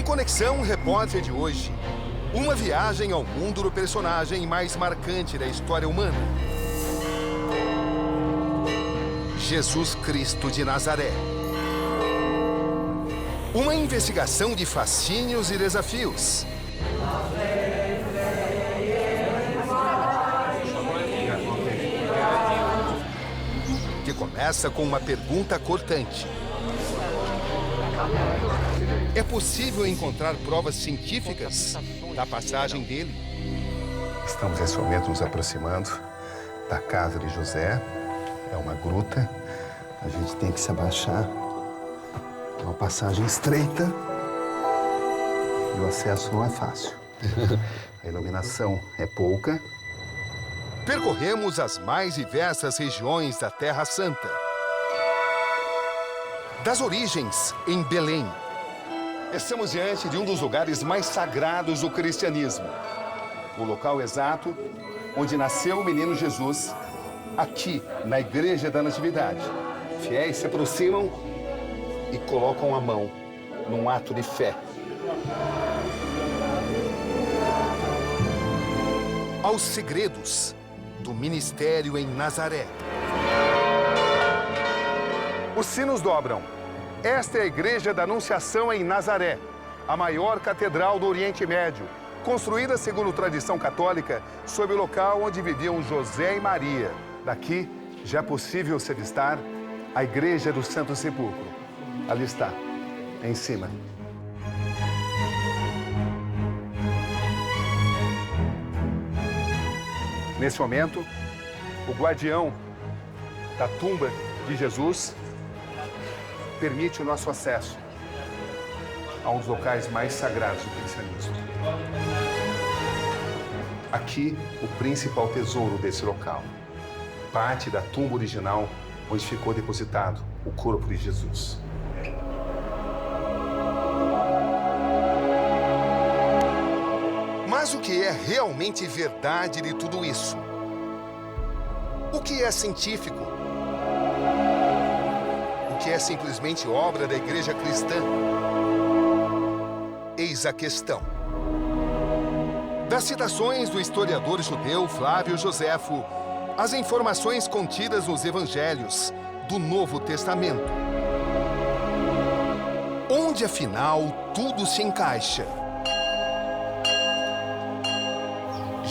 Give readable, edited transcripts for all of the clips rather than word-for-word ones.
Conexão Repórter de hoje, uma viagem ao mundo do personagem mais marcante da história humana. Jesus Cristo de Nazaré. Uma investigação de fascínios e desafios. Que começa com uma pergunta cortante. É possível encontrar provas científicas da passagem dele? Estamos nesse momento nos aproximando da casa de José. É uma gruta. A gente tem que se abaixar. É uma passagem estreita. E o acesso não é fácil. A iluminação é pouca. Percorremos as mais diversas regiões da Terra Santa. Das origens em Belém. Estamos diante de um dos lugares mais sagrados do cristianismo. O local exato onde nasceu o menino Jesus, aqui na Igreja da Natividade. Fiéis se aproximam e colocam a mão num ato de fé. Aos segredos do ministério em Nazaré. Os sinos dobram. Esta é a Igreja da Anunciação em Nazaré, a maior catedral do Oriente Médio, construída segundo tradição católica sob o local onde viviam José e Maria. Daqui já é possível se avistar a Igreja do Santo Sepulcro. Ali está, em cima. Nesse momento, o guardião da tumba de Jesus permite o nosso acesso a um dos locais mais sagrados do cristianismo. Aqui, o principal tesouro desse local. Parte da tumba original onde ficou depositado o corpo de Jesus. Mas o que é realmente verdade de tudo isso? O que é científico? O que é simplesmente obra da igreja cristã? Eis a questão. Das citações do historiador judeu Flávio Joséfo, as informações contidas nos evangelhos do Novo Testamento. Onde, afinal, tudo se encaixa?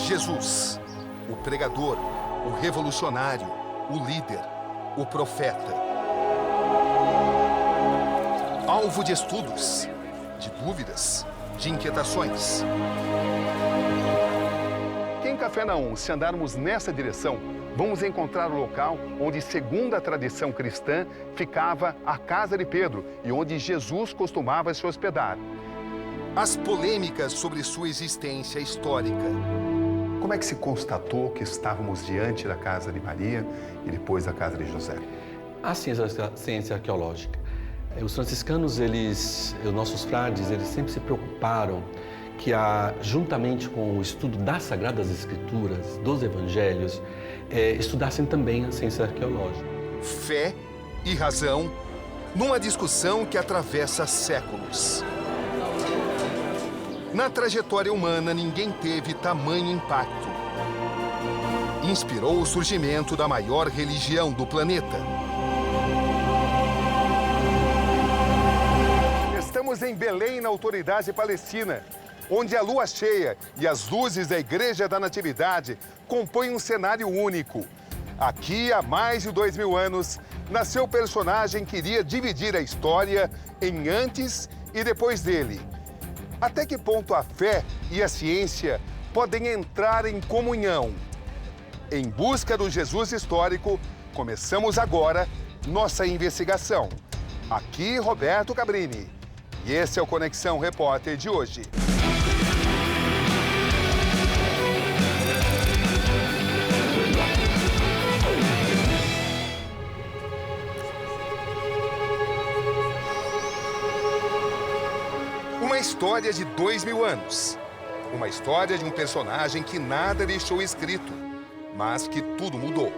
Jesus, o pregador, o revolucionário, o líder, o profeta. Alvo de estudos, de dúvidas, de inquietações. Aqui em Cafarnaum, se andarmos nessa direção, vamos encontrar o local onde, segundo a tradição cristã, ficava a casa de Pedro e onde Jesus costumava se hospedar. As polêmicas sobre sua existência histórica. Como é que se constatou que estávamos diante da casa de Maria e depois da casa de José? A ciência arqueológica. Os franciscanos, os nossos frades, eles sempre se preocuparam que, juntamente com o estudo das Sagradas Escrituras, dos Evangelhos, estudassem também a ciência arqueológica. Fé e razão numa discussão que atravessa séculos. Na trajetória humana, ninguém teve tamanho impacto. Inspirou o surgimento da maior religião do planeta. Estamos em Belém, na Autoridade Palestina, onde a lua cheia e as luzes da Igreja da Natividade compõem um cenário único. Aqui, há mais de 2000 anos, nasceu o personagem que iria dividir a história em antes e depois dele. Até que ponto a fé e a ciência podem entrar em comunhão? Em busca do Jesus histórico, começamos agora nossa investigação. Aqui, Roberto Cabrini. E esse é o Conexão Repórter de hoje. Uma história de 2000 anos. Uma história de um personagem que nada deixou escrito, mas que tudo mudou.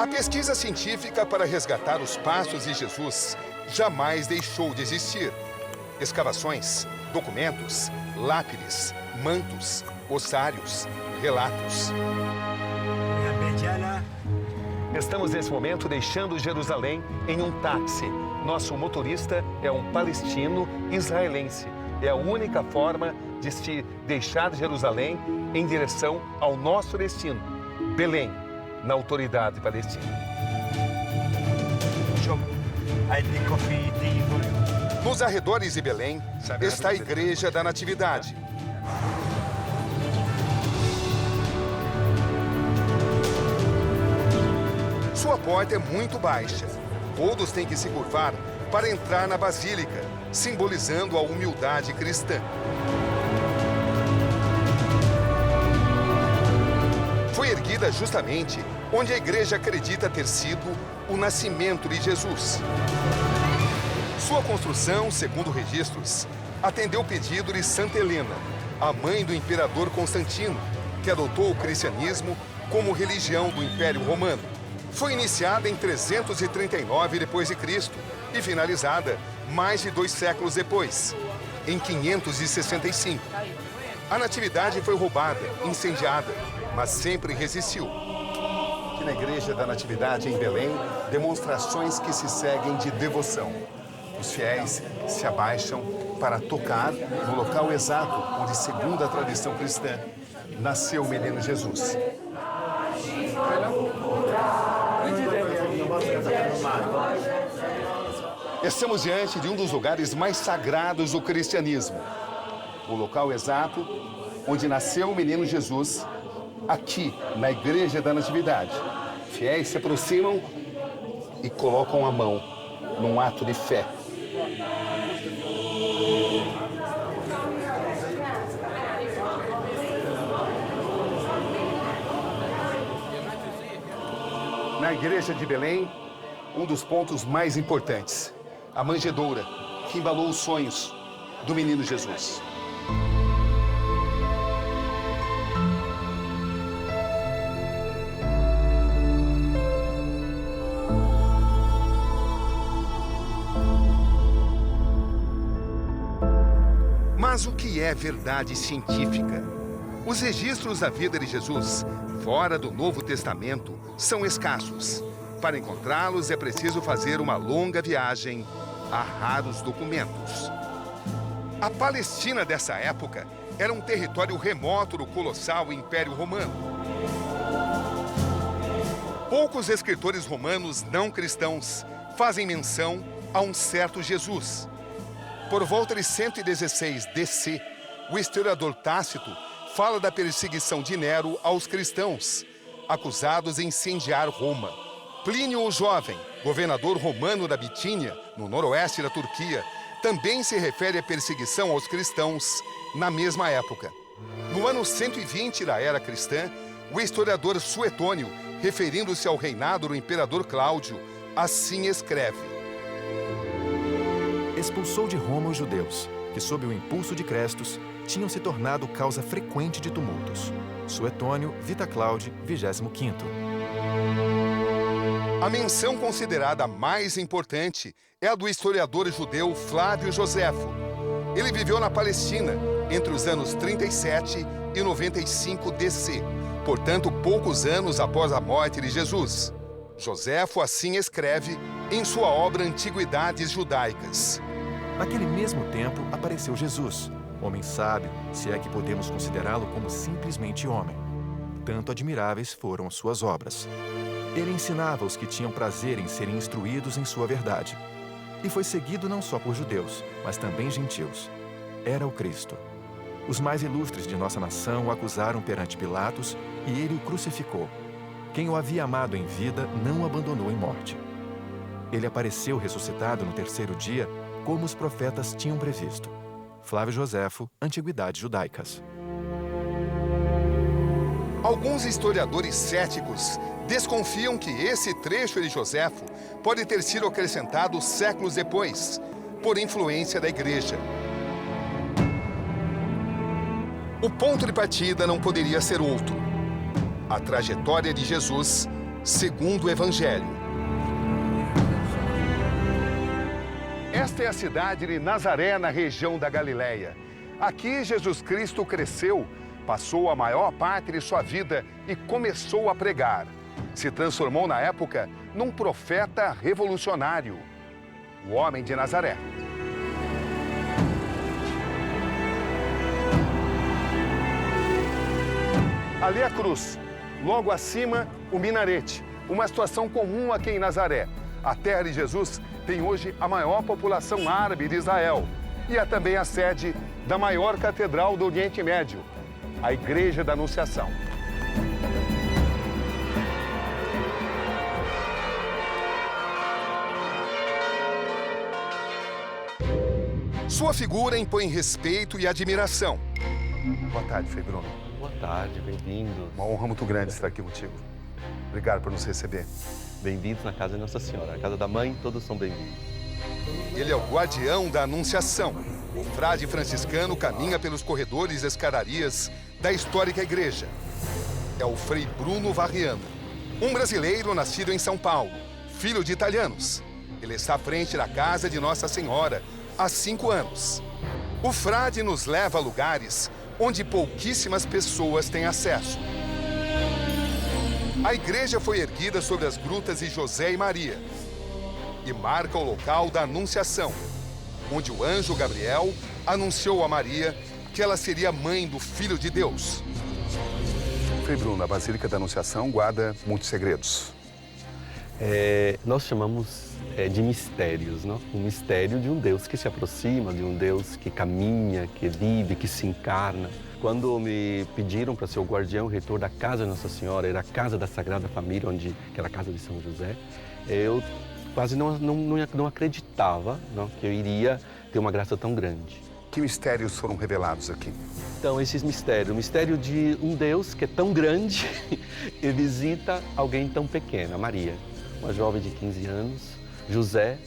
A pesquisa científica para resgatar os passos de Jesus jamais deixou de existir. Escavações, documentos, lápides, mantos, ossários, relatos. Estamos nesse momento deixando Jerusalém em um táxi. Nosso motorista é um palestino israelense. É a única forma de se deixar Jerusalém em direção ao nosso destino, Belém, na autoridade palestina. Nos arredores de Belém está a Igreja da Natividade. Sua porta é muito baixa. Todos têm que se curvar para entrar na basílica, simbolizando a humildade cristã. Foi erguida justamente onde a igreja acredita ter sido o nascimento de Jesus. Sua construção, segundo registros, atendeu o pedido de Santa Helena, a mãe do imperador Constantino, que adotou o cristianismo como religião do Império Romano. Foi iniciada em 339 d.C. e finalizada mais de 2 séculos depois, em 565. A Natividade foi roubada, incendiada, mas sempre resistiu. Aqui na Igreja da Natividade, em Belém, demonstrações que se seguem de devoção. Os fiéis se abaixam para tocar no local exato onde, segundo a tradição cristã, nasceu o menino Jesus. Estamos diante de um dos lugares mais sagrados do cristianismo. O local exato onde nasceu o menino Jesus, aqui na Igreja da Natividade. Fiéis se aproximam e colocam a mão num ato de fé. Na Igreja de Belém, um dos pontos mais importantes, a manjedoura, que embalou os sonhos do menino Jesus. Mas o que é verdade científica? Os registros da vida de Jesus, fora do Novo Testamento, são escassos. Para encontrá-los é preciso fazer uma longa viagem a raros documentos. A Palestina dessa época era um território remoto do colossal Império Romano. Poucos escritores romanos não cristãos fazem menção a um certo Jesus. Por volta de 116 DC, o historiador Tácito fala da perseguição de Nero aos cristãos, acusados de incendiar Roma. Plínio o Jovem, governador romano da Bitínia, no noroeste da Turquia, também se refere à perseguição aos cristãos na mesma época. No ano 120 da era cristã, o historiador Suetônio, referindo-se ao reinado do imperador Cláudio, assim escreve: expulsou de Roma os judeus, que sob o impulso de Crestus tinham se tornado causa frequente de tumultos. Suetônio, Vita Claudi, 25º. A menção considerada mais importante é a do historiador judeu Flávio Joséfo. Ele viveu na Palestina entre os anos 37 e 95 DC, portanto, poucos anos após a morte de Jesus. Joséfo assim escreve em sua obra Antiguidades Judaicas. Naquele mesmo tempo apareceu Jesus, homem sábio, se é que podemos considerá-lo como simplesmente homem. Tanto admiráveis foram as suas obras. Ele ensinava os que tinham prazer em serem instruídos em sua verdade. E foi seguido não só por judeus, mas também gentios. Era o Cristo. Os mais ilustres de nossa nação o acusaram perante Pilatos e ele o crucificou. Quem o havia amado em vida não o abandonou em morte. Ele apareceu ressuscitado no 3º dia, como os profetas tinham previsto. Flávio Joséfo, Antiguidades Judaicas. Alguns historiadores céticos desconfiam que esse trecho de Joséfo pode ter sido acrescentado séculos depois, por influência da Igreja. O ponto de partida não poderia ser outro: a trajetória de Jesus segundo o Evangelho. Esta é a cidade de Nazaré, na região da Galileia. Aqui Jesus Cristo cresceu, passou a maior parte de sua vida e começou a pregar. Se transformou na época num profeta revolucionário, o homem de Nazaré. Ali a cruz, logo acima o minarete, uma situação comum aqui em Nazaré. A terra de Jesus tem hoje a maior população árabe de Israel e é também a sede da maior catedral do Oriente Médio, a Igreja da Anunciação. Sua figura impõe respeito e admiração. Boa tarde, Frei Bruno. Boa tarde, bem-vindos. Uma honra muito grande estar aqui contigo. Obrigado por nos receber. Bem-vindos na casa de Nossa Senhora. A casa da mãe, todos são bem-vindos. Ele é o guardião da Anunciação. O frade franciscano caminha pelos corredores e escadarias da histórica igreja. É o Frei Bruno Varriano, um brasileiro nascido em São Paulo, filho de italianos. Ele está à frente da casa de Nossa Senhora há 5 anos. O frade nos leva a lugares onde pouquíssimas pessoas têm acesso. A igreja foi erguida sobre as grutas de José e Maria e marca o local da Anunciação, onde o anjo Gabriel anunciou a Maria que ela seria mãe do Filho de Deus. Frei Bruno, a Basílica da Anunciação guarda muitos segredos. Nós chamamos de mistérios, não? O mistério de um Deus que se aproxima, de um Deus que caminha, que vive, que se encarna. Quando me pediram para ser o guardião, o reitor da casa de Nossa Senhora, era a casa da Sagrada Família, que era a casa de São José, eu quase não acreditava, não, que eu iria ter uma graça tão grande. Que mistérios foram revelados aqui? Então, esses mistérios, o mistério de um Deus que é tão grande e visita alguém tão pequena, Maria, uma jovem de 15 anos, José,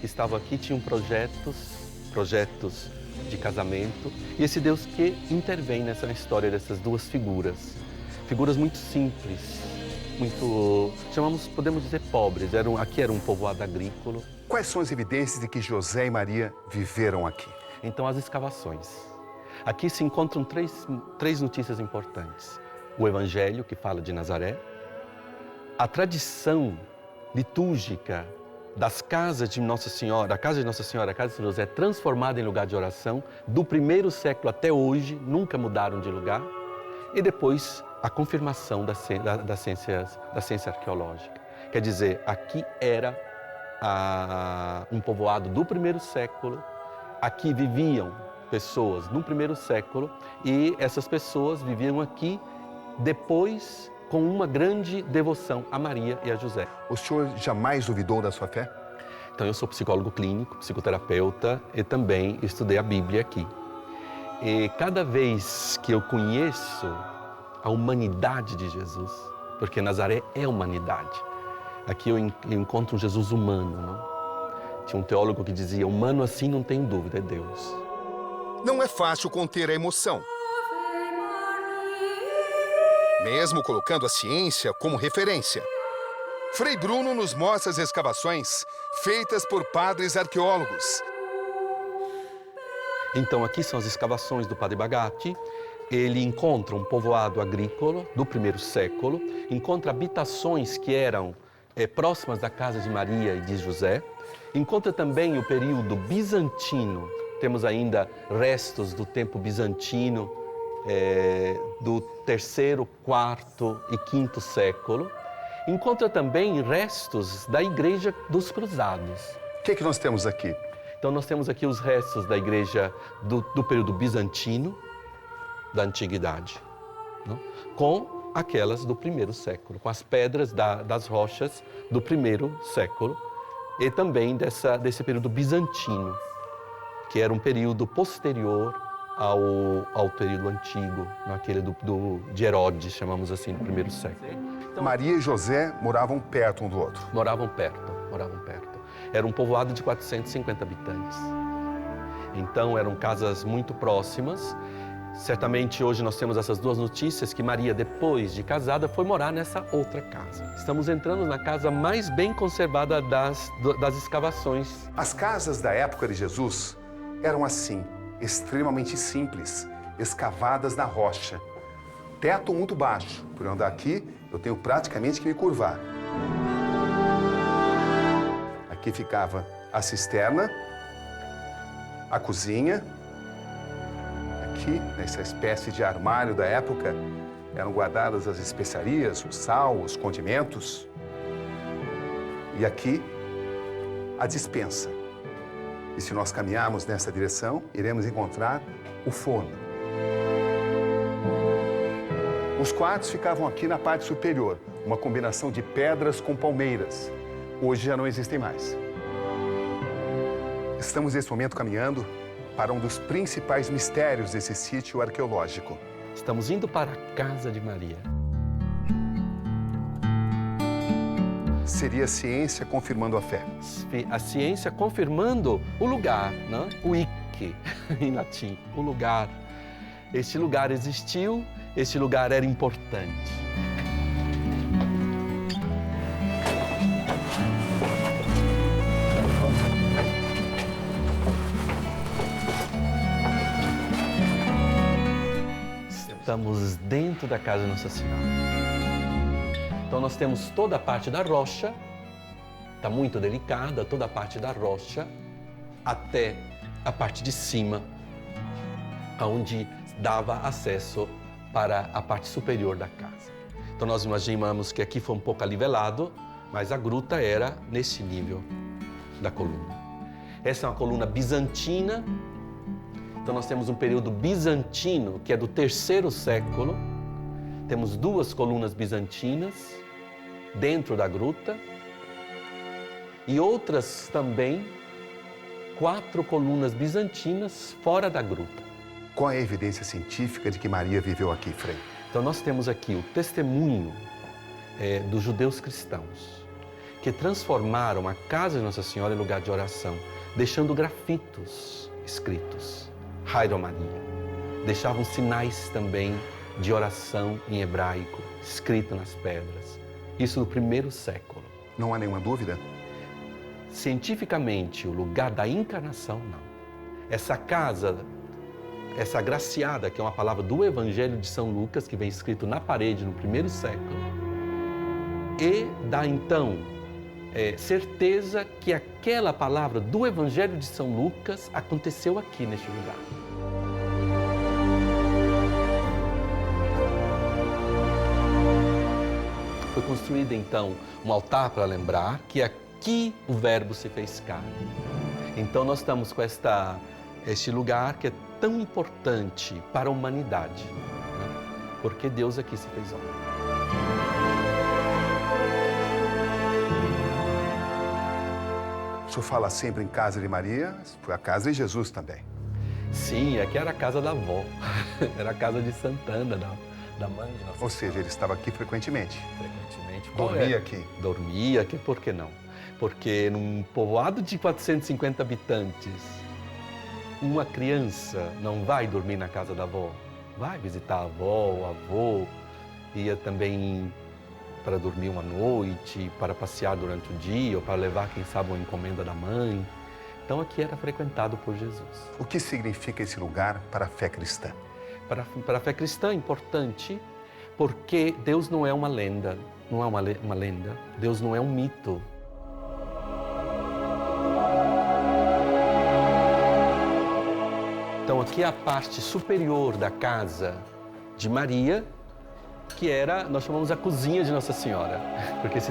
que estava aqui, tinha projetos de casamento, e esse Deus que intervém nessa história dessas duas figuras muito simples, podemos dizer pobres, aqui era um povoado agrícola. Quais são as evidências de que José e Maria viveram aqui? Então, as escavações. Aqui se encontram três notícias importantes. O Evangelho, que fala de Nazaré, a tradição litúrgica das casas de Nossa Senhora, a casa de Nossa Senhora, a casa de São José, transformada em lugar de oração, do primeiro século até hoje, nunca mudaram de lugar. E depois, a confirmação da ciência arqueológica. Quer dizer, aqui era um povoado do primeiro século, aqui viviam pessoas no primeiro século e essas pessoas viviam aqui depois com uma grande devoção a Maria e a José. O senhor jamais duvidou da sua fé? Então, eu sou psicólogo clínico, psicoterapeuta e também estudei a Bíblia aqui. E cada vez que eu conheço a humanidade de Jesus, porque Nazaré é humanidade, aqui eu encontro um Jesus humano, não? Tinha um teólogo que dizia, humano assim não tem dúvida, é Deus. Não é fácil conter a emoção. Mesmo colocando a ciência como referência. Frei Bruno nos mostra as escavações feitas por padres arqueólogos. Então, aqui são as escavações do Padre Bagatti. Ele encontra um povoado agrícola do primeiro século, encontra habitações que eram próximas da casa de Maria e de José, encontra também o período bizantino. Temos ainda restos do tempo bizantino, do terceiro, quarto e quinto século. Encontra também restos da Igreja dos Cruzados. O que nós temos aqui? Então, nós temos aqui os restos da igreja do período bizantino, da Antiguidade, não? Com aquelas do primeiro século, com as pedras das rochas do primeiro século e também desse período bizantino, que era um período posterior ao período antigo, aquele de Herodes, chamamos assim, do primeiro século. Então, Maria e José moravam perto um do outro? Moravam perto. Era um povoado de 450 habitantes. Então, eram casas muito próximas Certamente hoje nós temos essas duas notícias que Maria, depois de casada, foi morar nessa outra casa. Estamos entrando na casa mais bem conservada das escavações. As casas da época de Jesus eram assim, extremamente simples, escavadas na rocha. Teto muito baixo. Por andar aqui, eu tenho praticamente que me curvar. Aqui ficava a cisterna, a cozinha. Aqui, nessa espécie de armário da época, eram guardadas as especiarias, o sal, os condimentos. E aqui, a despensa. E se nós caminharmos nessa direção, iremos encontrar o forno. Os quartos ficavam aqui na parte superior, uma combinação de pedras com palmeiras. Hoje já não existem mais. Estamos nesse momento caminhando para um dos principais mistérios desse sítio arqueológico. Estamos indo para a casa de Maria. Seria a ciência confirmando a fé. A ciência confirmando o lugar, né? O ic, em latim, o lugar. Este lugar existiu, este lugar era importante. Estamos dentro da casa de Nossa Senhora. Então nós temos toda a parte da rocha, está muito delicada, toda a parte da rocha, até a parte de cima, onde dava acesso para a parte superior da casa. Então nós imaginamos que aqui foi um pouco alivelado, mas a gruta era nesse nível da coluna. Essa é uma coluna bizantina. Então nós temos um período bizantino, que é do 3º século. Temos 2 colunas bizantinas dentro da gruta e outras também 4 colunas bizantinas fora da gruta. Qual é a evidência científica de que Maria viveu aqui, Frei? Então nós temos aqui o testemunho dos judeus cristãos, que transformaram a casa de Nossa Senhora em lugar de oração, deixando grafitos escritos. Hairo Maria. Deixavam sinais também de oração em hebraico, escrito nas pedras. Isso no 1º século. Não há nenhuma dúvida? Cientificamente, o lugar da encarnação, não. Essa casa, essa agraciada, que é uma palavra do Evangelho de São Lucas, que vem escrito na parede no 1º século, e dá então certeza que aquela palavra do Evangelho de São Lucas aconteceu aqui neste lugar. Foi construído então um altar para lembrar que aqui o Verbo se fez carne. Então nós estamos com este lugar que é tão importante para a humanidade, né? Porque Deus aqui se fez homem. O senhor fala sempre em casa de Maria, foi a casa de Jesus também. Sim, aqui era a casa da avó, era a casa de Santana, da mãe de Nossa Ou seja, ele estava aqui frequentemente. frequentemente. Dormia aqui. Dormia aqui, por que não? Porque num povoado de 450 habitantes, uma criança não vai dormir na casa da avó. Vai visitar a avó, o avô, ia também para dormir uma noite, para passear durante o dia, ou para levar, quem sabe, uma encomenda da mãe. Então aqui era frequentado por Jesus. O que significa esse lugar para a fé cristã? Para a fé cristã é importante, porque Deus não é uma lenda, não é uma lenda. Deus não é um mito. Então aqui é a parte superior da casa de Maria, que era, nós chamamos a cozinha de Nossa Senhora, porque se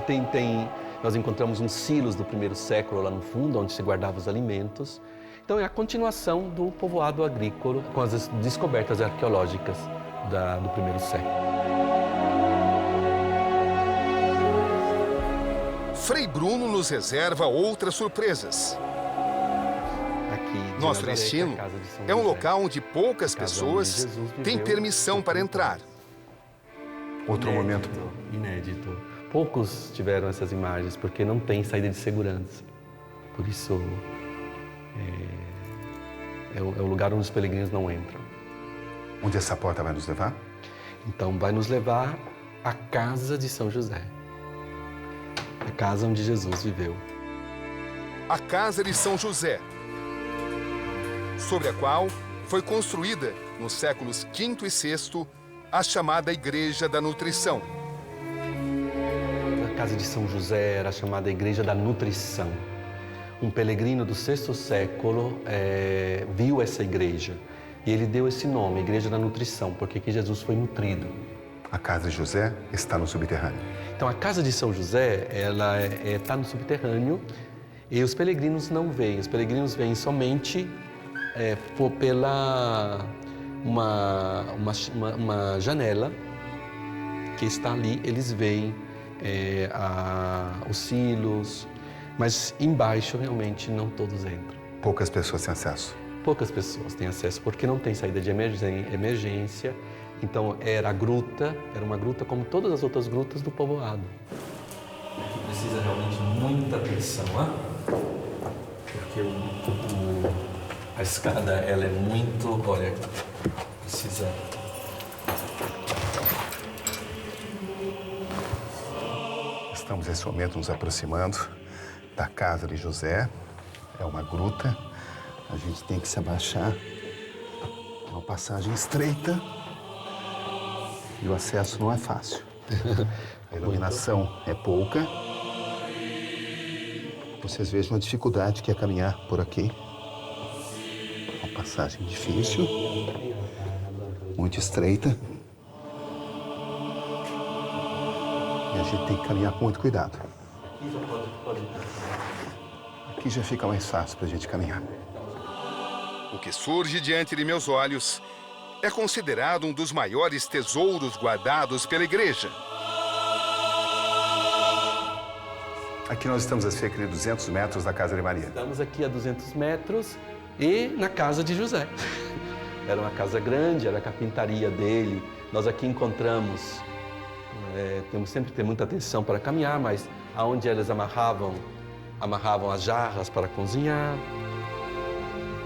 nós encontramos uns silos do 1º século lá no fundo, onde se guardava os alimentos. Então é a continuação do povoado agrícola com as descobertas arqueológicas do 1º século. Frei Bruno nos reserva outras surpresas. Aqui, Nosso Nazaré, destino que a casa de São é um José. local onde poucas Casa pessoas onde Jesus viveu têm permissão para entrar. Outro momento. Inédito. Poucos tiveram essas imagens, porque não tem saída de segurança. Por isso, é o lugar onde os peregrinos não entram. Onde essa porta vai nos levar? Então, vai nos levar à casa de São José. A casa onde Jesus viveu. A casa de São José, sobre a qual foi construída, nos séculos V e VI, a chamada Igreja da Nutrição. A casa de São José era chamada Igreja da Nutrição. Um peregrino do VI século viu essa igreja e ele deu esse nome, Igreja da Nutrição, porque aqui Jesus foi nutrido. A casa de José está no subterrâneo. Então, a casa de São José, ela está no subterrâneo e os peregrinos não veem. Os peregrinos veem somente pela uma janela que está ali. Eles veem os silos, mas embaixo realmente não todos entram. Poucas pessoas têm acesso. Poucas pessoas têm acesso porque não tem saída de emergência. Então era uma gruta como todas as outras grutas do povoado. Aqui precisa realmente muita atenção, porque a escada ela é muito, olha, precisa. Estamos nesse momento nos aproximando da casa de José. É uma gruta. A gente tem que se abaixar. É uma passagem estreita. E o acesso não é fácil. A iluminação é pouca. Vocês vejam a dificuldade que é caminhar por aqui. Uma passagem difícil, muito estreita. E a gente tem que caminhar com muito cuidado. Aqui já fica mais fácil para a gente caminhar. O que surge diante de meus olhos é considerado um dos maiores tesouros guardados pela igreja. Aqui nós estamos a cerca de 200 metros da casa de Maria. Estamos aqui a 200 metros e na casa de José. Era uma casa grande, era a carpintaria dele. Nós aqui encontramos, temos sempre que ter muita atenção para caminhar, mas aonde eles amarravam as jarras para cozinhar.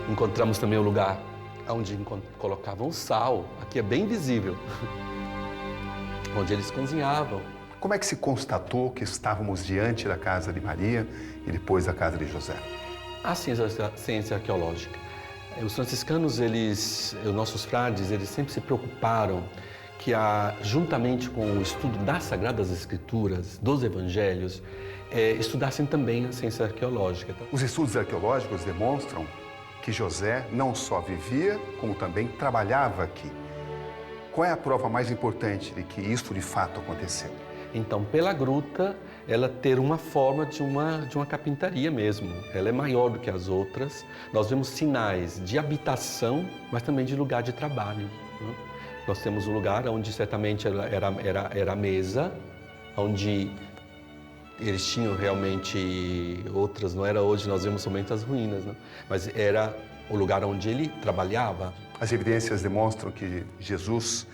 Encontramos também o lugar onde colocavam sal. Aqui é bem visível. Onde eles cozinhavam. Como é que se constatou que estávamos diante da casa de Maria e depois da casa de José? A ciência arqueológica. Os franciscanos, os nossos frades, eles sempre se preocuparam que, juntamente com o estudo das Sagradas Escrituras, dos Evangelhos, estudassem também a ciência arqueológica. Os estudos arqueológicos demonstram que José não só vivia, como também trabalhava aqui. Qual é a prova mais importante de que isso de fato aconteceu? Então, pela gruta, ela ter uma forma de uma carpintaria mesmo. Ela é maior do que as outras. Nós vemos sinais de habitação, mas também de lugar de trabalho, né? Nós temos um lugar onde certamente era a mesa, onde eles tinham realmente outras, não era hoje, nós vemos somente as ruínas, né? Mas era o lugar onde ele trabalhava. As evidências demonstram que Jesus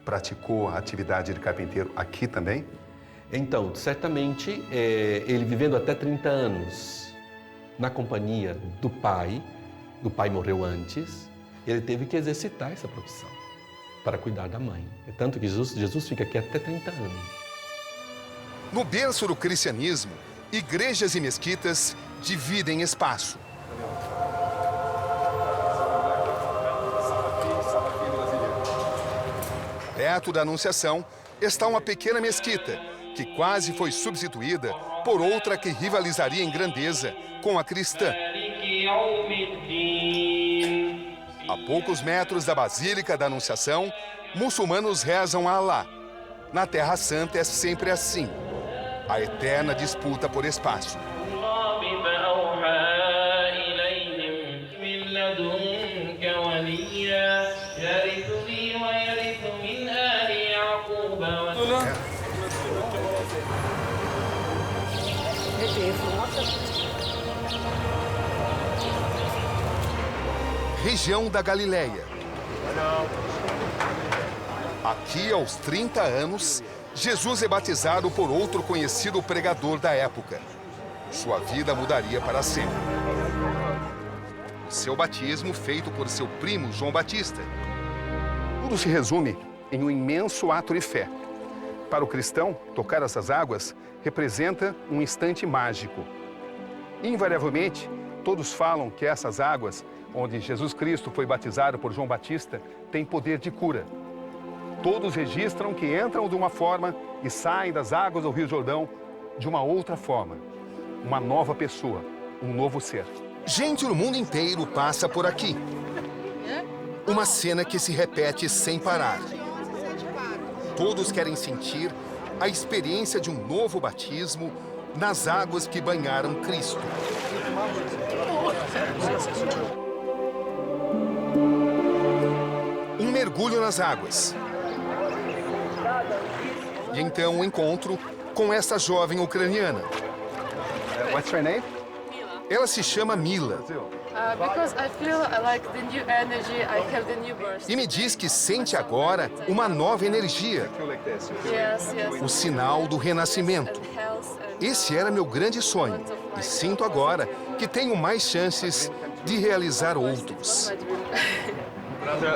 praticou a atividade de carpinteiro aqui também? Então, certamente, ele vivendo até 30 anos na companhia do pai morreu antes, ele teve que exercitar essa profissão para cuidar da mãe. É tanto que Jesus fica aqui até 30 anos. No berço do cristianismo, igrejas e mesquitas dividem espaço. Perto da Anunciação está uma pequena mesquita, que quase foi substituída por outra que rivalizaria em grandeza com a cristã. A poucos metros da Basílica da Anunciação, muçulmanos rezam a Alá. Na Terra Santa é sempre assim. A eterna disputa por espaço. Região da Galileia. Aqui, aos 30 anos, Jesus é batizado por outro conhecido pregador da época. Sua vida mudaria para sempre. Seu batismo feito por seu primo João Batista. Tudo se resume em um imenso ato de fé. Para o cristão, tocar essas águas representa um instante mágico. Invariavelmente, todos falam que essas águas, onde Jesus Cristo foi batizado por João Batista, têm poder de cura. Todos registram que entram de uma forma e saem das águas do Rio Jordão de uma outra forma. Uma nova pessoa, um novo ser. Gente do mundo inteiro passa por aqui. Uma cena que se repete sem parar. Todos querem sentir a experiência de um novo batismo nas águas que banharam Cristo. Um mergulho nas águas. E então um encontro com essa jovem ucraniana. What's her name? Ela se chama Mila. Because I feel like the new energy, I have the new birth. E me diz que sente agora uma nova energia. Yes, yes. O sinal do renascimento. And health and Esse era meu grande sonho. E sinto agora que tenho mais chances de realizar outros. my dream.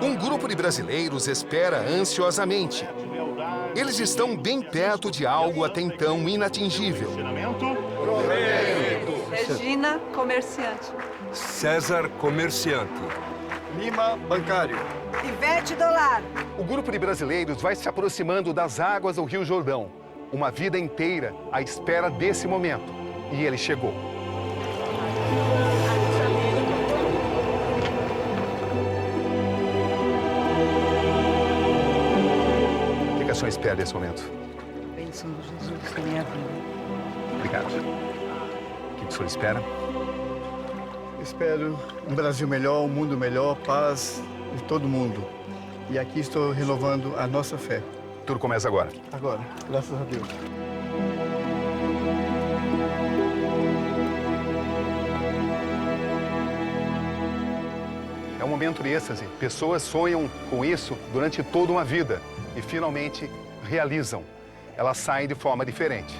Um grupo de brasileiros espera ansiosamente. Eles estão bem perto de algo até então inatingível. Regina, comerciante. César, comerciante. Lima, bancário. Ivete Dolar. O grupo de brasileiros vai se aproximando das águas do Rio Jordão. Uma vida inteira à espera desse momento. E ele chegou. O que a senhora espera desse momento? Bênção de Jesus na minha vida. Obrigado. O que a senhora espera? Espero um Brasil melhor, um mundo melhor, paz de todo mundo. E aqui estou renovando a nossa fé. Tudo começa agora. Agora, graças a Deus. É um momento de êxtase. Pessoas sonham com isso durante toda uma vida e finalmente realizam. Elas saem de forma diferente.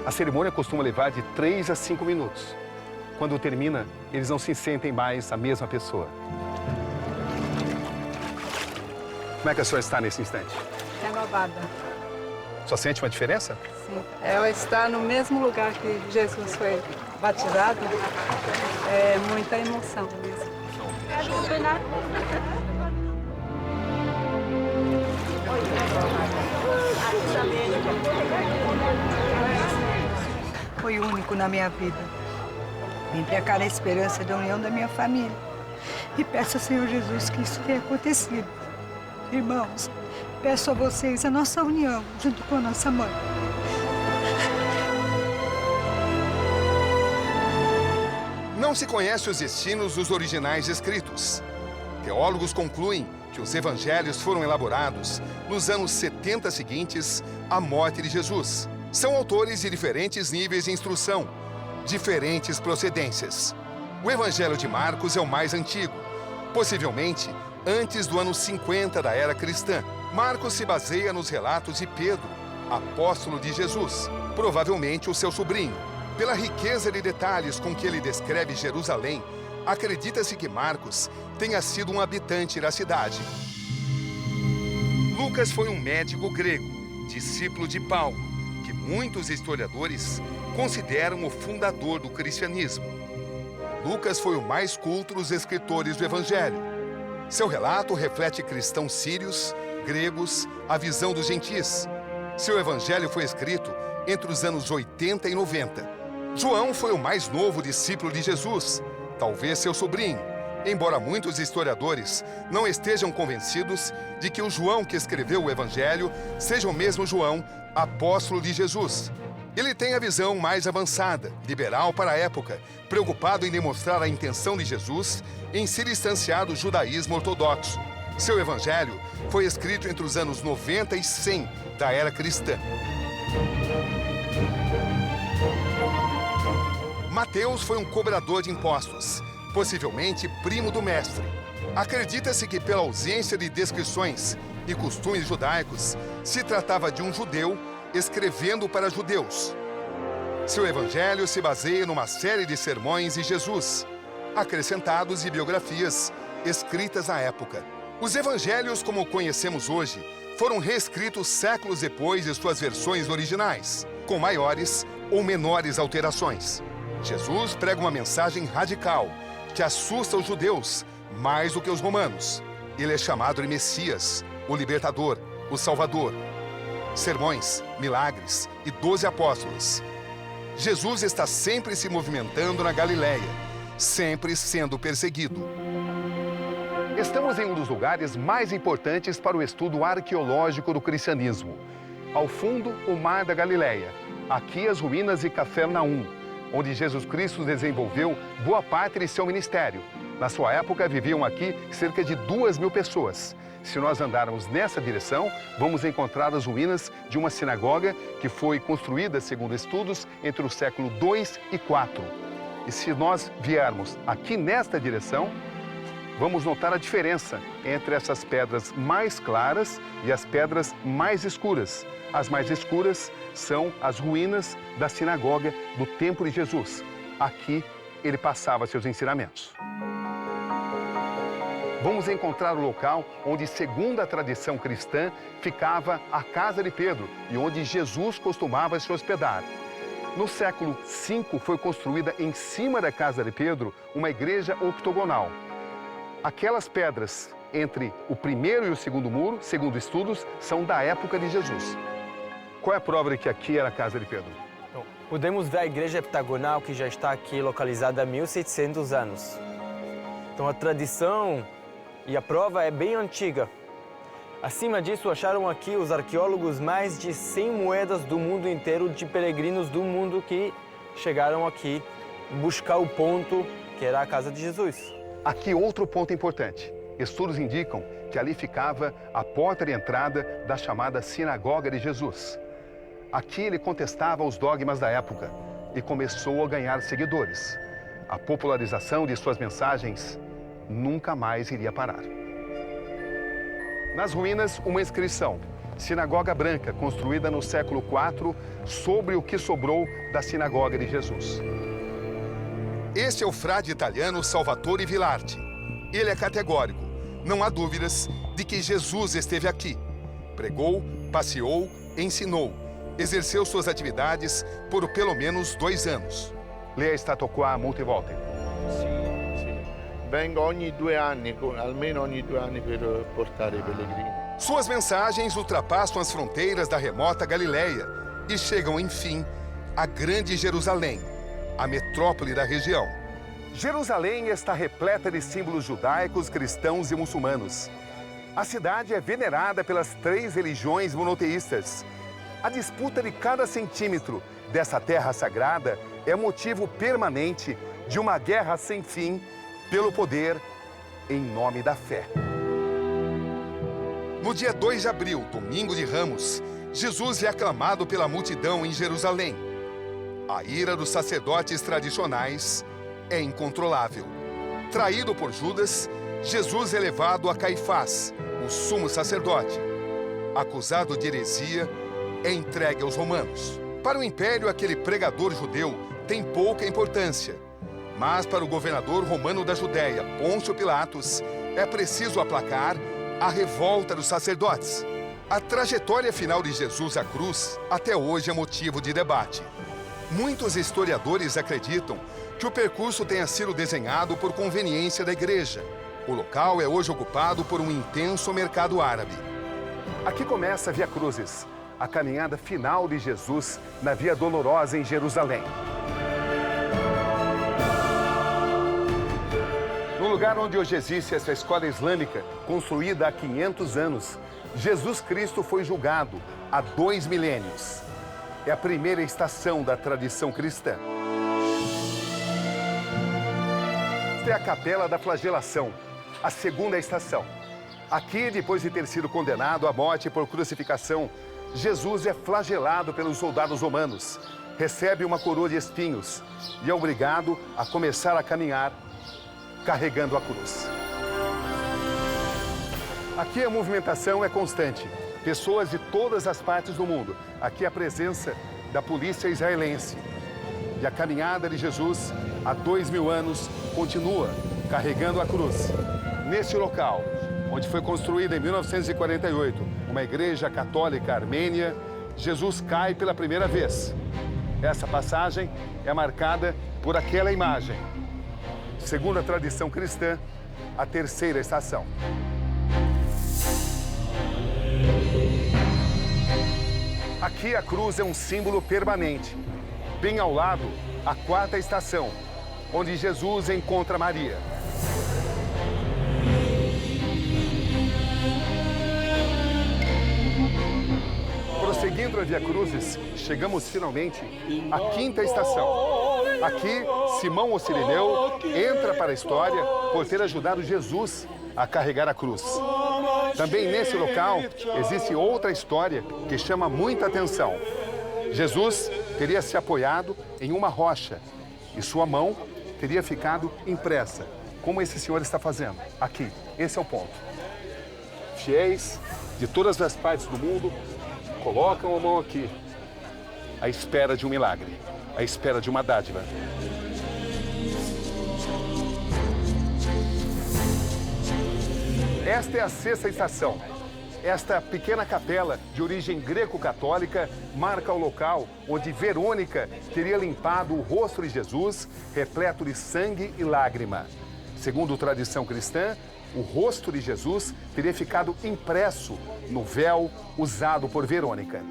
A cerimônia costuma levar de 3 a 5 minutos. Quando termina, eles não se sentem mais a mesma pessoa. Como é que a senhora está nesse instante? Renovada. Só sente uma diferença? Sim. Ela está no mesmo lugar que Jesus foi batizado. É muita emoção mesmo. Foi único na minha vida. Vim pra cá na esperança da união da minha família. E peço ao Senhor Jesus que isso tenha acontecido. Irmãos, peço a vocês a nossa união junto com a nossa mãe. Não se conhece os destinos dos originais escritos. Teólogos concluem que os evangelhos foram elaborados nos anos 70 seguintes à morte de Jesus. São autores de diferentes níveis de instrução, diferentes procedências. O Evangelho de Marcos é o mais antigo, possivelmente antes do ano 50 da era cristã. Marcos se baseia nos relatos de Pedro, apóstolo de Jesus, provavelmente o seu sobrinho. Pela riqueza de detalhes com que ele descreve Jerusalém, acredita-se que Marcos tenha sido um habitante da cidade. Lucas foi um médico grego, discípulo de Paulo, que muitos historiadores consideram o fundador do cristianismo. Lucas foi o mais culto dos escritores do Evangelho. Seu relato reflete cristãos sírios, gregos, a visão dos gentis. Seu Evangelho foi escrito entre os anos 80 e 90. João foi o mais novo discípulo de Jesus, talvez seu sobrinho, embora muitos historiadores não estejam convencidos de que o João que escreveu o Evangelho seja o mesmo João, apóstolo de Jesus. Ele tem a visão mais avançada, liberal para a época, preocupado em demonstrar a intenção de Jesus em se distanciar do judaísmo ortodoxo. Seu Evangelho foi escrito entre os anos 90 e 100 da era cristã. Mateus foi um cobrador de impostos, possivelmente primo do mestre. Acredita-se que, pela ausência de descrições e costumes judaicos, se tratava de um judeu escrevendo para judeus. Seu evangelho se baseia numa série de sermões de Jesus, acrescentados de biografias escritas na época. Os evangelhos, como conhecemos hoje, foram reescritos séculos depois de suas versões originais, com maiores ou menores alterações. Jesus prega uma mensagem radical que assusta os judeus mais do que os romanos. Ele é chamado de Messias, o Libertador, o Salvador. Sermões, milagres e 12 apóstolos. Jesus está sempre se movimentando na Galileia, sempre sendo perseguido. Estamos em um dos lugares mais importantes para o estudo arqueológico do cristianismo. Ao fundo, o Mar da Galileia. Aqui, as ruínas de Cafarnaum, onde Jesus Cristo desenvolveu boa parte de seu ministério. Na sua época, viviam aqui cerca de 2.000 pessoas. Se nós andarmos nessa direção, vamos encontrar as ruínas de uma sinagoga que foi construída, segundo estudos, entre o século II e IV. E se nós viermos aqui nesta direção, vamos notar a diferença entre essas pedras mais claras e as pedras mais escuras. As mais escuras são as ruínas da sinagoga do Templo de Jesus. Aqui ele passava seus ensinamentos. Vamos encontrar o local onde, segundo a tradição cristã, ficava a casa de Pedro e onde Jesus costumava se hospedar. No século V foi construída em cima da casa de Pedro uma igreja octogonal. Aquelas pedras entre o primeiro e o segundo muro, segundo estudos, são da época de Jesus. Qual é a prova de que aqui era a casa de Pedro? Podemos ver a igreja heptagonal que já está aqui localizada há 1.700 anos. Então a tradição e a prova é bem antiga. Acima disso, acharam aqui os arqueólogos mais de 100 moedas do mundo inteiro de peregrinos do mundo que chegaram aqui buscar o ponto que era a casa de Jesus. Aqui outro ponto importante. Estudos indicam que ali ficava a porta de entrada da chamada Sinagoga de Jesus. Aqui ele contestava os dogmas da época e começou a ganhar seguidores. A popularização de suas mensagens nunca mais iria parar. Nas ruínas, uma inscrição. Sinagoga Branca, construída no século IV, sobre o que sobrou da Sinagoga de Jesus. Este é o frade italiano Salvatore Vilardi. Ele é categórico. Não há dúvidas de que Jesus esteve aqui. Pregou, passeou, ensinou. Exerceu suas atividades por pelo menos 2 anos. Lê a estátua qua molte volte. Vengo ogni 2 anni, almeno ogni 2 anni per portare i pellegrini. Suas mensagens ultrapassam as fronteiras da remota Galileia e chegam, enfim, à grande Jerusalém, a metrópole da região. Jerusalém está repleta de símbolos judaicos, cristãos e muçulmanos. A cidade é venerada pelas 3 religiões monoteístas. A disputa de cada centímetro dessa terra sagrada é motivo permanente de uma guerra sem fim pelo poder em nome da fé. No dia 2 de abril, domingo de Ramos, Jesus é aclamado pela multidão em Jerusalém. A ira dos sacerdotes tradicionais é incontrolável. Traído por Judas, Jesus é levado a Caifás, o sumo sacerdote. Acusado de heresia, é entregue aos romanos. Para o império, aquele pregador judeu tem pouca importância. Mas para o governador romano da Judéia, Pôncio Pilatos, é preciso aplacar a revolta dos sacerdotes. A trajetória final de Jesus à cruz até hoje é motivo de debate. Muitos historiadores acreditam que o percurso tenha sido desenhado por conveniência da igreja. O local é hoje ocupado por um intenso mercado árabe. Aqui começa a Via Crucis, a caminhada final de Jesus na Via Dolorosa em Jerusalém. No lugar onde hoje existe essa escola islâmica, construída há 500 anos, Jesus Cristo foi julgado há 2 milênios. É a primeira estação da tradição cristã. Esta é a Capela da Flagelação, a segunda estação. Aqui, depois de ter sido condenado à morte por crucificação, Jesus é flagelado pelos soldados romanos, recebe uma coroa de espinhos e é obrigado a começar a caminhar carregando a cruz. Aqui a movimentação é constante. Pessoas de todas as partes do mundo. Aqui a presença da polícia israelense. E a caminhada de Jesus, há 2000 anos, continua carregando a cruz. Neste local, onde foi construída em 1948 uma igreja católica armênia, Jesus cai pela primeira vez. Essa passagem é marcada por aquela imagem. Segundo a tradição cristã, a terceira estação. Aqui a cruz é um símbolo permanente. Bem ao lado, a quarta estação, onde Jesus encontra Maria. Prosseguindo a Via Cruzes, chegamos finalmente à quinta estação. Aqui, Simão o Cireneu entra para a história por ter ajudado Jesus a carregar a cruz. Também nesse local existe outra história que chama muita atenção. Jesus teria se apoiado em uma rocha e sua mão teria ficado impressa, como esse senhor está fazendo aqui. Esse é o ponto. Fiéis de todas as partes do mundo colocam a mão aqui, à espera de um milagre, à espera de uma dádiva. Esta é a sexta estação. Esta pequena capela de origem greco-católica marca o local onde Verônica teria limpado o rosto de Jesus, repleto de sangue e lágrima. Segundo tradição cristã, o rosto de Jesus teria ficado impresso no véu usado por Verônica.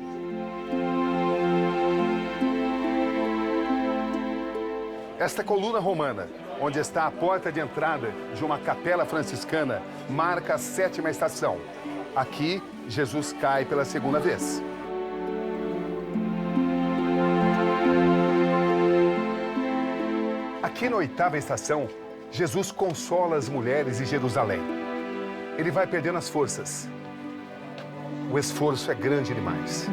Esta coluna romana, onde está a porta de entrada de uma capela franciscana, marca a sétima estação. Aqui, Jesus cai pela segunda vez. Aqui na oitava estação, Jesus consola as mulheres de Jerusalém. Ele vai perdendo as forças. O esforço é grande demais.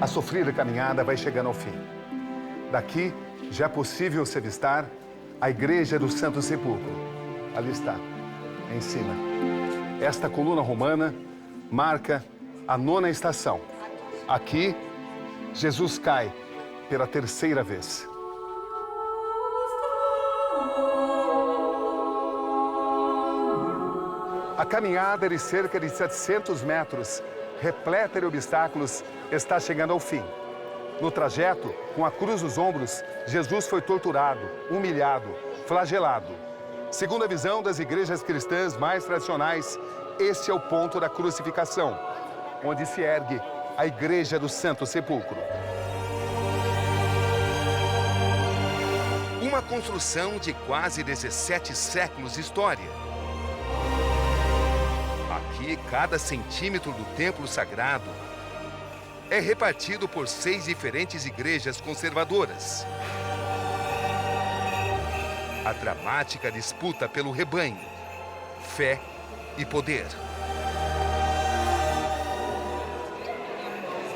A sofrida caminhada vai chegando ao fim. Daqui, já é possível se avistar a Igreja do Santo Sepulcro. Ali está, em cima. Esta coluna romana marca a nona estação. Aqui, Jesus cai pela terceira vez. A caminhada de cerca de 700 metros, repleta de obstáculos, está chegando ao fim. No trajeto, com a cruz nos ombros, Jesus foi torturado, humilhado, flagelado. Segundo a visão das igrejas cristãs mais tradicionais, este é o ponto da crucificação, onde se ergue a Igreja do Santo Sepulcro. Uma construção de quase 17 séculos de história. Aqui, cada centímetro do templo sagrado é repartido por 6 diferentes igrejas conservadoras. A dramática disputa pelo rebanho, fé e poder.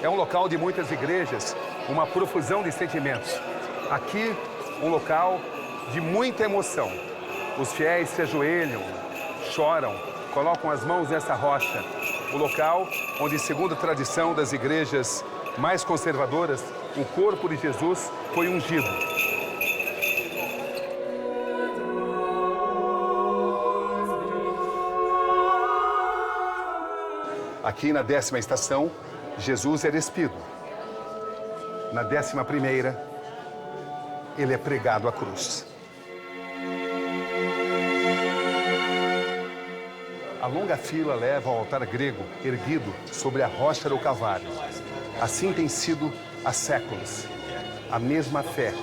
É um local de muitas igrejas, uma profusão de sentimentos. Aqui, um local de muita emoção. Os fiéis se ajoelham, choram, colocam as mãos nessa rocha. O local onde, segundo a tradição das igrejas mais conservadoras, o corpo de Jesus foi ungido. Aqui na 10ª estação, Jesus é despido. Na 11ª, ele é pregado à cruz. A longa fila leva ao altar grego, erguido sobre a rocha do Calvário. Assim tem sido há séculos. A mesma fé,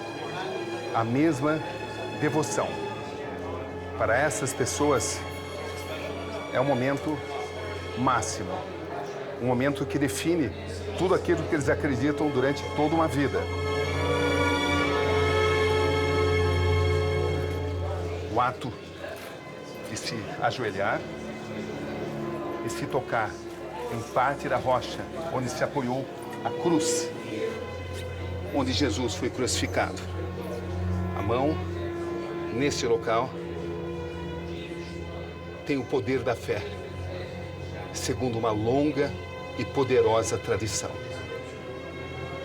a mesma devoção. Para essas pessoas, é um momento máximo. Um momento que define tudo aquilo que eles acreditam durante toda uma vida. O ato de se ajoelhar e se tocar em parte da rocha onde se apoiou a cruz, onde Jesus foi crucificado. A mão, nesse local, tem o poder da fé. segundo uma longa e poderosa tradição.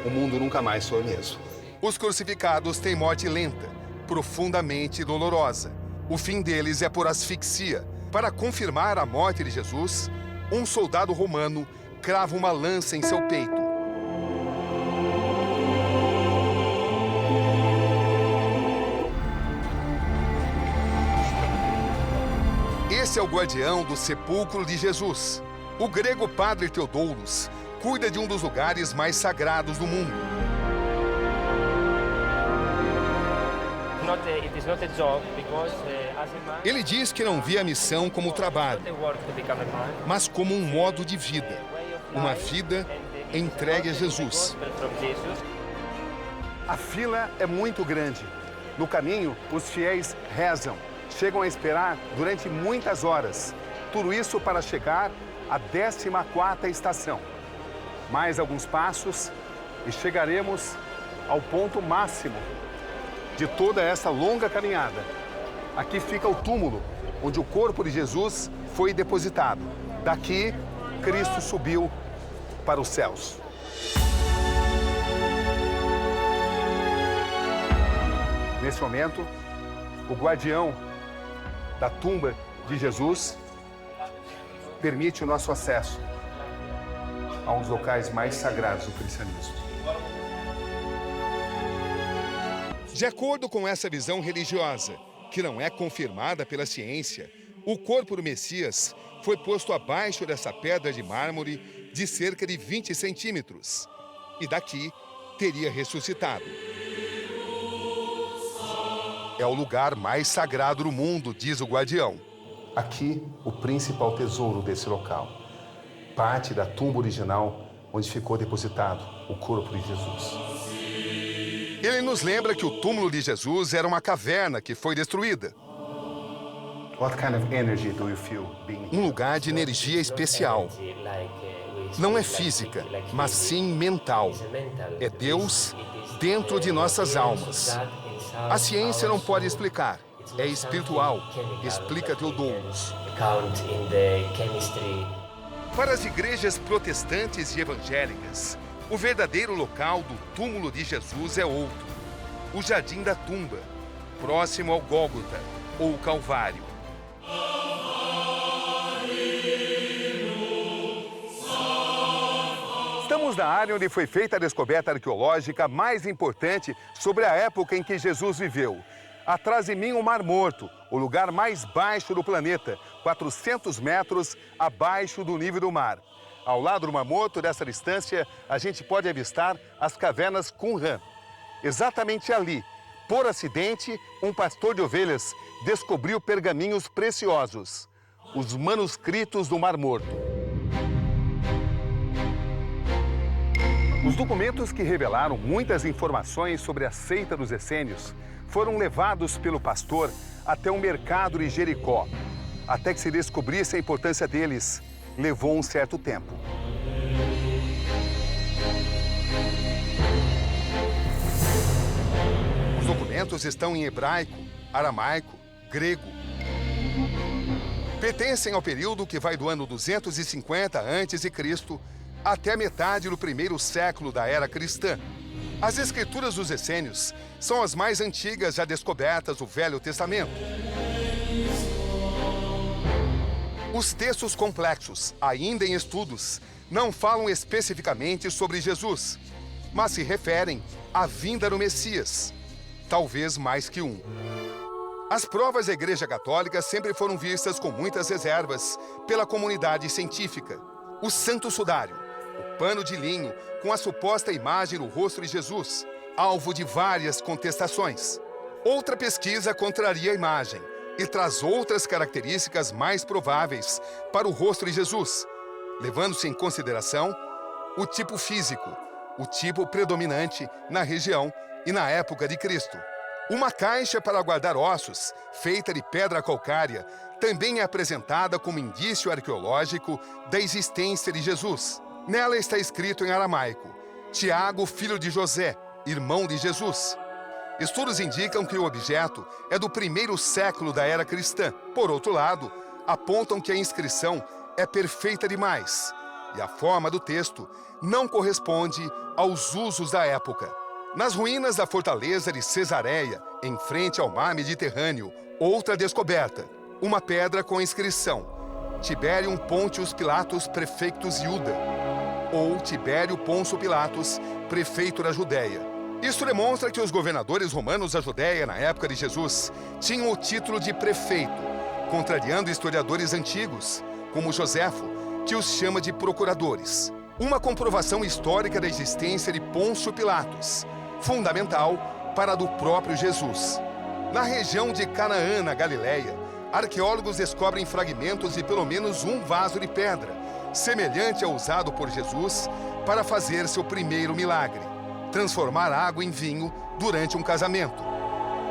O mundo nunca mais foi o mesmo. Os crucificados têm morte lenta, profundamente dolorosa. O fim deles é por asfixia. Para confirmar a morte de Jesus, um soldado romano crava uma lança em seu peito. Esse é o guardião do sepulcro de Jesus. O grego padre Teodouros cuida de um dos lugares mais sagrados do mundo. Ele diz que não vê a missão como trabalho, mas como um modo de vida. Uma vida entregue a Jesus. A fila é muito grande. No caminho, os fiéis rezam. Chegam a esperar durante muitas horas. Tudo isso para chegar à 14ª estação. Mais alguns passos e chegaremos ao ponto máximo de toda essa longa caminhada. Aqui fica o túmulo, onde o corpo de Jesus foi depositado. Daqui, Cristo subiu para os céus. Nesse momento, o guardião da tumba de Jesus permite o nosso acesso a um dos locais mais sagrados do cristianismo. De acordo com essa visão religiosa, que não é confirmada pela ciência, o corpo do Messias foi posto abaixo dessa pedra de mármore de cerca de 20 centímetros e daqui teria ressuscitado. É o lugar mais sagrado do mundo, diz o guardião. Aqui, o principal tesouro desse local. Parte da tumba original onde ficou depositado o corpo de Jesus. Ele nos lembra que o túmulo de Jesus era uma caverna que foi destruída. What kind of energy do you feel being here? Um lugar de energia especial. Não é física, mas sim mental. É Deus dentro de nossas almas. A ciência não pode explicar. É espiritual, explica Teodouros. Para as igrejas protestantes e evangélicas, o verdadeiro local do túmulo de Jesus é outro. O Jardim da Tumba, próximo ao Gólgota, ou Calvário. Estamos na área onde foi feita a descoberta arqueológica mais importante sobre a época em que Jesus viveu. Atrás de mim, o Mar Morto, o lugar mais baixo do planeta, 400 metros abaixo do nível do mar. Ao lado do Mar Morto, dessa distância, a gente pode avistar as cavernas Qumran. Exatamente ali, por acidente, um pastor de ovelhas descobriu pergaminhos preciosos, os manuscritos do Mar Morto. Os documentos que revelaram muitas informações sobre a seita dos essênios foram levados pelo pastor até o mercado de Jericó. Até que se descobrisse a importância deles, levou um certo tempo. Os documentos estão em hebraico, aramaico, grego. Pertencem ao período que vai do ano 250 a.C. até a metade do primeiro século da era cristã. As escrituras dos essênios são as mais antigas já descobertas do Velho Testamento. Os textos complexos, ainda em estudos, não falam especificamente sobre Jesus, mas se referem à vinda do Messias, talvez mais que um. As provas da Igreja Católica sempre foram vistas com muitas reservas pela comunidade científica. O Santo Sudário, o pano de linho com a suposta imagem do rosto de Jesus, alvo de várias contestações. Outra pesquisa contraria a imagem e traz outras características mais prováveis para o rosto de Jesus, levando-se em consideração o tipo físico, o tipo predominante na região e na época de Cristo. Uma caixa para guardar ossos, feita de pedra calcária, também é apresentada como indício arqueológico da existência de Jesus. Nela está escrito em aramaico: Tiago, filho de José, irmão de Jesus. Estudos indicam que o objeto é do primeiro século da era cristã. Por outro lado, apontam que a inscrição é perfeita demais e a forma do texto não corresponde aos usos da época. Nas ruínas da fortaleza de Cesareia, em frente ao mar Mediterrâneo, outra descoberta, uma pedra com a inscrição Tiberium Pontius Pilatus Prefectus Iuda, ou Tibério Pôncio Pilatos, prefeito da Judéia. Isso demonstra que os governadores romanos da Judéia, na época de Jesus, tinham o título de prefeito, contrariando historiadores antigos, como Joséfo, que os chama de procuradores. Uma comprovação histórica da existência de Pôncio Pilatos, fundamental para a do próprio Jesus. Na região de Canaã, na Galileia, arqueólogos descobrem fragmentos de pelo menos um vaso de pedra, semelhante ao usado por Jesus para fazer seu primeiro milagre, transformar água em vinho durante um casamento.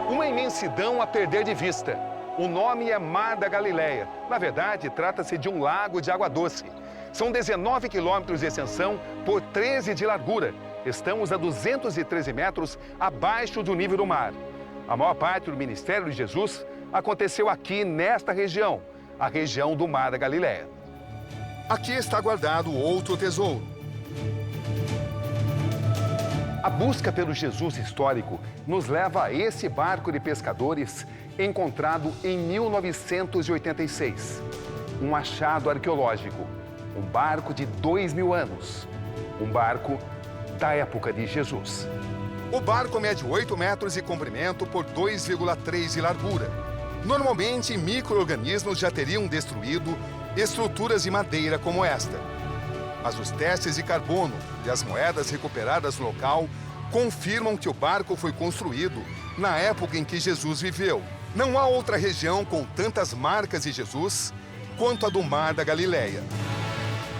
Uma imensidão a perder de vista. O nome é Mar da Galileia. Na verdade, trata-se de um lago de água doce. São 19 quilômetros de extensão por 13 de largura. Estamos a 213 metros abaixo do nível do mar. A maior parte do ministério de Jesus aconteceu aqui nesta região, a região do Mar da Galileia. Aqui está guardado outro tesouro. A busca pelo Jesus histórico nos leva a esse barco de pescadores encontrado em 1986. Um achado arqueológico, um barco de 2.000 anos, um barco da época de Jesus. O barco mede 8 metros de comprimento por 2,3 de largura. Normalmente, micro-organismos já teriam destruído estruturas de madeira como esta. Mas os testes de carbono e as moedas recuperadas no local confirmam que o barco foi construído na época em que Jesus viveu. Não há outra região com tantas marcas de Jesus quanto a do Mar da Galileia.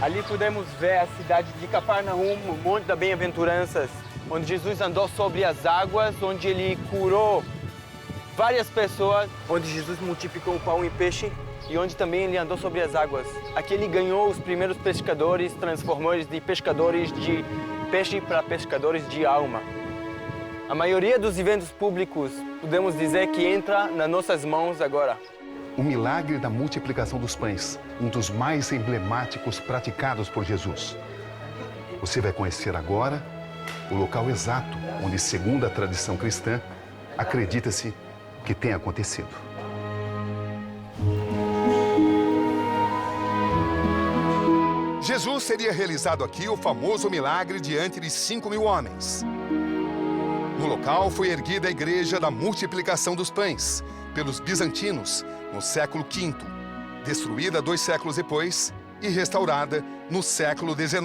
Ali podemos ver a cidade de Cafarnaum, o Monte das Bem-aventuranças, onde Jesus andou sobre as águas, onde ele curou várias pessoas, onde Jesus multiplicou o pão e peixe e onde também ele andou sobre as águas. Aqui ele ganhou os primeiros pescadores, transformou-os de pescadores de peixe para pescadores de alma. A maioria dos eventos públicos, podemos dizer que entra nas nossas mãos agora. O milagre da multiplicação dos pães, um dos mais emblemáticos praticados por Jesus. Você vai conhecer agora o local exato onde, segundo a tradição cristã, acredita-se que tenha acontecido. Jesus teria realizado aqui o famoso milagre diante de 5.000 homens. No local foi erguida a Igreja da Multiplicação dos Pães, pelos bizantinos, no século V, destruída 2 séculos depois e restaurada no século XIX.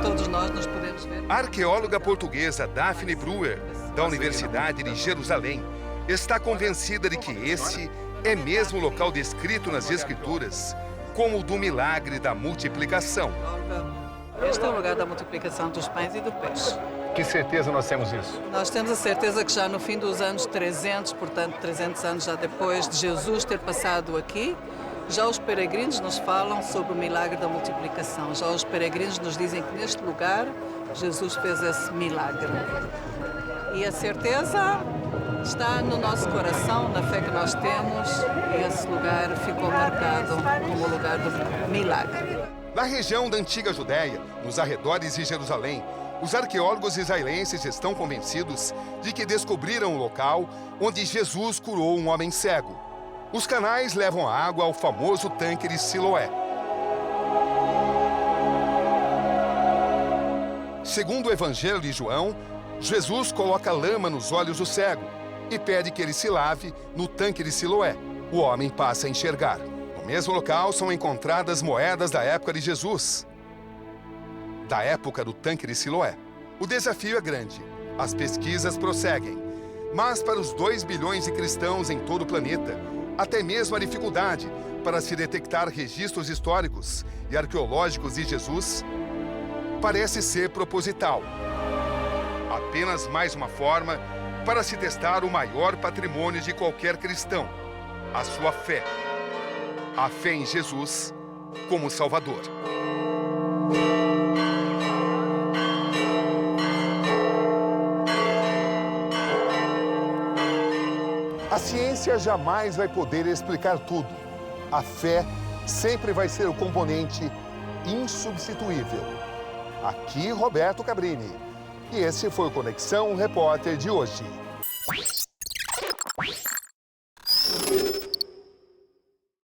Todos nós nos podemos ver. A arqueóloga portuguesa Daphne Brewer, da Universidade de Jerusalém, está convencida de que este é mesmo o local descrito nas Escrituras como o do milagre da multiplicação. Este é o lugar da multiplicação dos pães e do peixe. Que certeza nós temos isso? Nós temos a certeza que já no fim dos anos 300, portanto 300 anos já depois de Jesus ter passado aqui, já os peregrinos nos falam sobre o milagre da multiplicação. Já os peregrinos nos dizem que neste lugar Jesus fez esse milagre. E a certeza está no nosso coração, na fé que nós temos, e esse lugar ficou marcado como o lugar do milagre. Na região da antiga Judéia, nos arredores de Jerusalém, os arqueólogos israelenses estão convencidos de que descobriram o local onde Jesus curou um homem cego. Os canais levam a água ao famoso tanque de Siloé. Segundo o Evangelho de João, Jesus coloca lama nos olhos do cego e pede que ele se lave no tanque de Siloé. O homem passa a enxergar. No mesmo local são encontradas moedas da época de Jesus, da época do tanque de Siloé. O desafio é grande. As pesquisas prosseguem. Mas para os 2 bilhões de cristãos em todo o planeta, até mesmo a dificuldade para se detectar registros históricos e arqueológicos de Jesus parece ser proposital. Apenas mais uma forma para se testar o maior patrimônio de qualquer cristão, a sua fé. A fé em Jesus como Salvador. A ciência jamais vai poder explicar tudo. A fé sempre vai ser o componente insubstituível. Aqui, Roberto Cabrini. E esse foi o Conexão Repórter de hoje.